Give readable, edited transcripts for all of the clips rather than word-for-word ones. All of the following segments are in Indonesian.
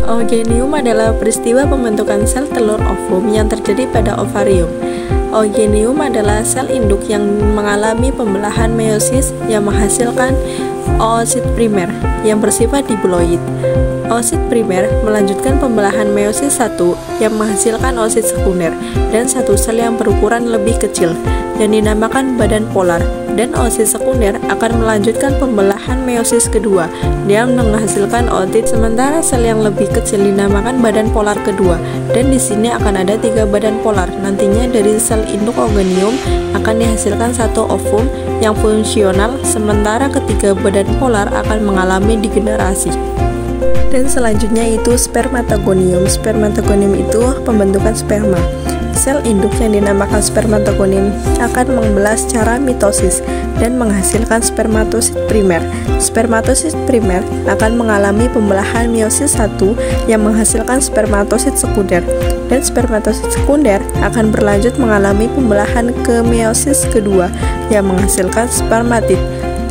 Oogenium adalah peristiwa pembentukan sel telur ovum yang terjadi pada ovarium. Oogenium adalah sel induk yang mengalami pembelahan meiosis yang menghasilkan oosit primer yang bersifat diploid. Oosit primer melanjutkan pembelahan meiosis 1 yang menghasilkan oosit sekunder dan satu sel yang berukuran lebih kecil yang dinamakan badan polar, dan oosit sekunder akan melanjutkan pembelahan meiosis kedua yang menghasilkan ootit, sementara sel yang lebih kecil dinamakan badan polar kedua, dan di sini akan ada 3 badan polar. Nantinya dari sel induk oogenium akan dihasilkan satu ovum yang fungsional, sementara ketiga badan polar akan mengalami degenerasi. Dan selanjutnya itu spermatogonium. Spermatogonium itu pembentukan sperma. Sel induk yang dinamakan spermatogonium akan membelah secara mitosis dan menghasilkan spermatosit primer. Spermatosit primer akan mengalami pembelahan meiosis 1 yang menghasilkan spermatosit sekunder, dan spermatosit sekunder akan berlanjut mengalami pembelahan ke meiosis kedua yang menghasilkan spermatid.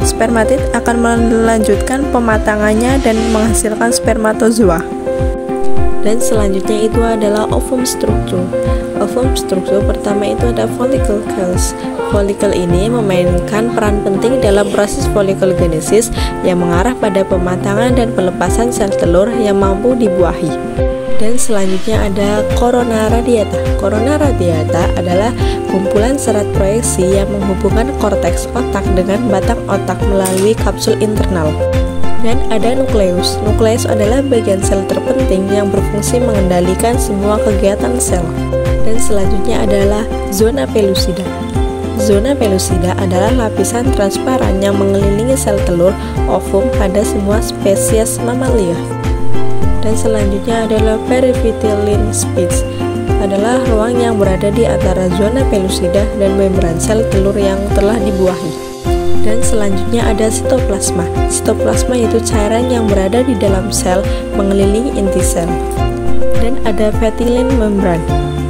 Spermatid akan melanjutkan pematangannya dan menghasilkan spermatozoa. Dan selanjutnya itu adalah ovum struktur. Ovum struktur pertama itu ada follicle cells. Follicle ini memainkan peran penting dalam proses folliculogenesis yang mengarah pada pematangan dan pelepasan sel telur yang mampu dibuahi. Dan selanjutnya ada corona radiata. Corona radiata adalah kumpulan serat proyeksi yang menghubungkan korteks otak dengan batang otak melalui kapsul internal. Dan ada nukleus. Nukleus adalah bagian sel terpenting yang berfungsi mengendalikan semua kegiatan sel. Dan selanjutnya adalah zona pellucida. Zona pellucida adalah lapisan transparan yang mengelilingi sel telur ovum pada semua spesies mamalia. Dan selanjutnya adalah perivitellin space, adalah ruang yang berada di antara zona pellucida dan membran sel telur yang telah dibuahi. Dan selanjutnya ada sitoplasma. Sitoplasma itu cairan yang berada di dalam sel mengelilingi inti sel. Dan ada petylene membran,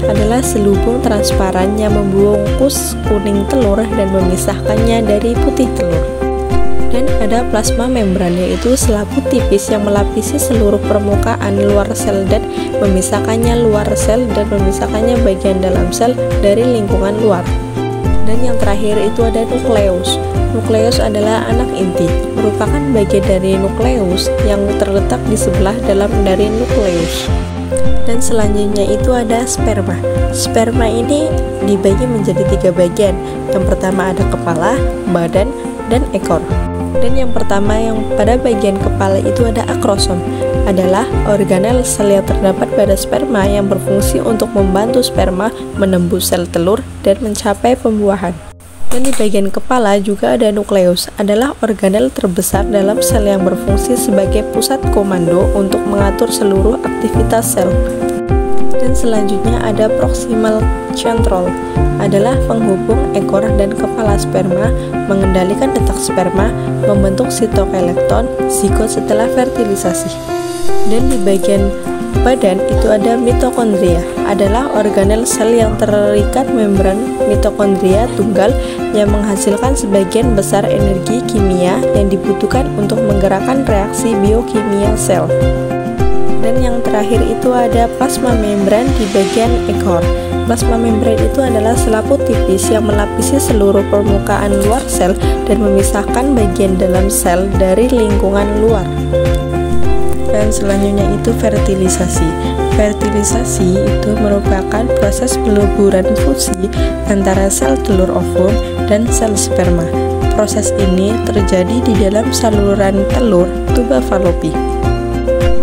adalah selubung transparan yang membungkus kuning telur dan memisahkannya dari putih telur. Dan ada plasma membran, yaitu selaput tipis yang melapisi seluruh permukaan luar sel dan memisahkannya luar sel dan memisahkannya bagian dalam sel dari lingkungan luar. Dan yang terakhir itu ada nukleus. Nukleus adalah anak inti, merupakan bagian dari nukleus yang terletak di sebelah dalam dari nukleus. Dan selanjutnya itu ada sperma. Sperma ini dibagi menjadi 3 bagian. Yang pertama ada kepala, badan, dan ekor. Dan yang pertama yang pada bagian kepala itu ada akrosom, adalah organel sel yang terdapat pada sperma yang berfungsi untuk membantu sperma menembus sel telur dan mencapai pembuahan. Dan di bagian kepala juga ada nukleus, adalah organel terbesar dalam sel yang berfungsi sebagai pusat komando untuk mengatur seluruh aktivitas sel. Dan selanjutnya ada proximal centrole, adalah penghubung ekor dan kepala sperma, mengendalikan detak sperma, membentuk sitoplekton, zigot setelah fertilisasi. Dan di bagian badan itu ada mitokondria, adalah organel sel yang terikat membran mitokondria tunggal yang menghasilkan sebagian besar energi kimia yang dibutuhkan untuk menggerakkan reaksi biokimia sel. Dan yang terakhir itu ada plasma membran di bagian ekor. Plasma membran itu adalah selaput tipis yang melapisi seluruh permukaan luar sel dan memisahkan bagian dalam sel dari lingkungan luar. Dan selanjutnya itu fertilisasi. Fertilisasi itu merupakan proses peleburan fusi antara sel telur ovum dan sel sperma. Proses ini terjadi di dalam saluran telur tuba Fallopi.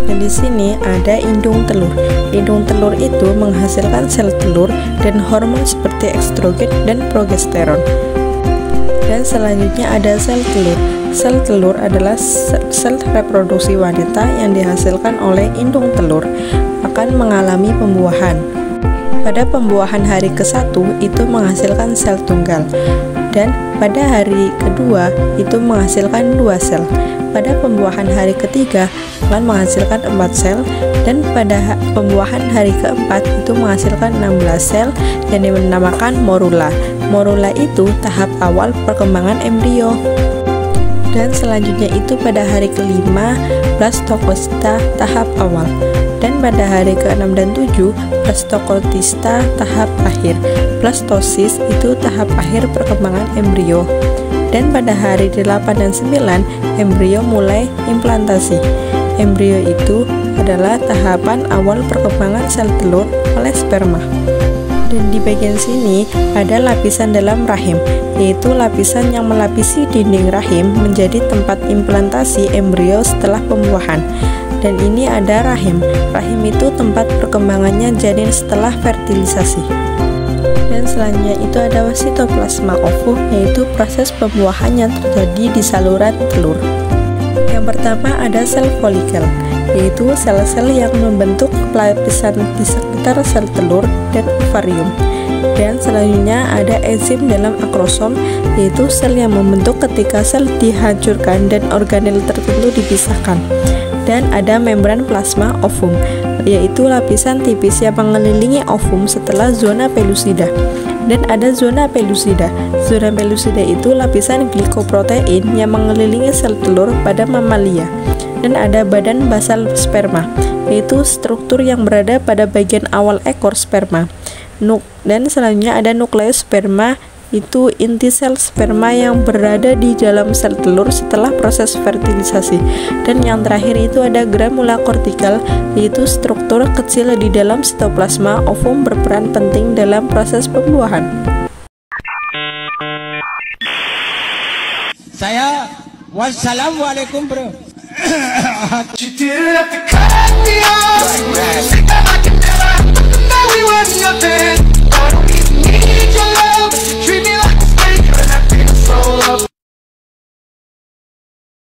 Dan di sini ada indung telur. Indung telur itu menghasilkan sel telur dan hormon seperti estrogen dan progesteron. Dan selanjutnya ada sel telur. Sel telur adalah sel reproduksi wanita yang dihasilkan oleh indung telur akan mengalami pembuahan. Pada pembuahan hari ke-1 itu menghasilkan sel tunggal, dan pada hari kedua itu menghasilkan 2 sel. Pada pembuahan hari ketiga akan menghasilkan 4 sel, dan pada pembuahan hari keempat itu menghasilkan 16 sel yang dinamakan morula. Morula itu tahap awal perkembangan embrio. Dan selanjutnya itu pada hari kelima, blastocista tahap awal. Dan pada hari ke-6 dan 7, blastocotista tahap akhir. Blastosis itu tahap akhir perkembangan embrio. Dan pada hari 8 dan 9, embrio mulai implantasi. Embrio itu adalah tahapan awal perkembangan sel telur oleh sperma. Dan di bagian sini ada lapisan dalam rahim, yaitu lapisan yang melapisi dinding rahim menjadi tempat implantasi embrio setelah pembuahan. Dan ini ada rahim. Rahim itu tempat perkembangannya janin setelah fertilisasi. Dan selanjutnya itu ada sitoplasma ovum, yaitu proses pembuahan yang terjadi di saluran telur. Yang pertama ada sel folikel, yaitu sel-sel yang membentuk lapisan di sekitar sel telur dan ovarium. Dan selanjutnya ada enzim dalam akrosom, yaitu sel yang membentuk ketika sel dihancurkan dan organel tertentu dipisahkan. Dan ada membran plasma ovum, yaitu lapisan tipis yang mengelilingi ovum setelah zona pelusida. Dan ada zona pelusida. Zona pelusida itu lapisan glikoprotein yang mengelilingi sel telur pada mamalia. Dan ada badan basal sperma, yaitu struktur yang berada pada bagian awal ekor sperma. Dan selanjutnya ada nukleus sperma, itu inti sel sperma yang berada di dalam sel telur setelah proses fertilisasi. Dan yang terakhir itu ada granula kortikal, yaitu struktur kecil di dalam sitoplasma ovum berperan penting dalam proses pembuahan. Wassalamualaikum bro.